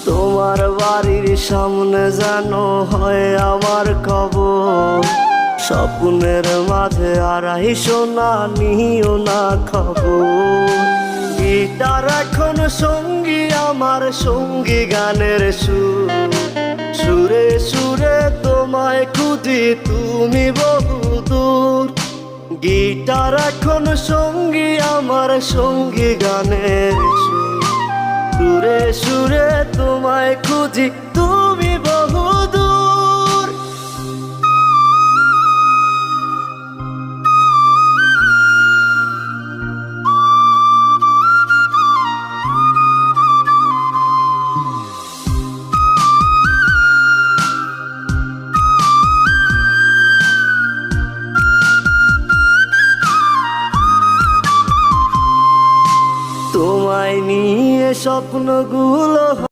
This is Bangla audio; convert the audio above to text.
তোমার বাড়ির সামনে যেন হয় আমার কবর। স্বপ্নের মাঝে আড়াইশো না নিও না খবর। গিটার এখন সঙ্গী আমার, সঙ্গী গানের সুর। সুরে সুরে তোমায় খুঁজি তুমি বহুদূর। গিটার এখন সঙ্গী আমার, সঙ্গী গানের সুর। সুরে সুরে তোমায় খুঁজি তুমি বহুদূর। তোমায় নিয়ে স্বপ্নগুলো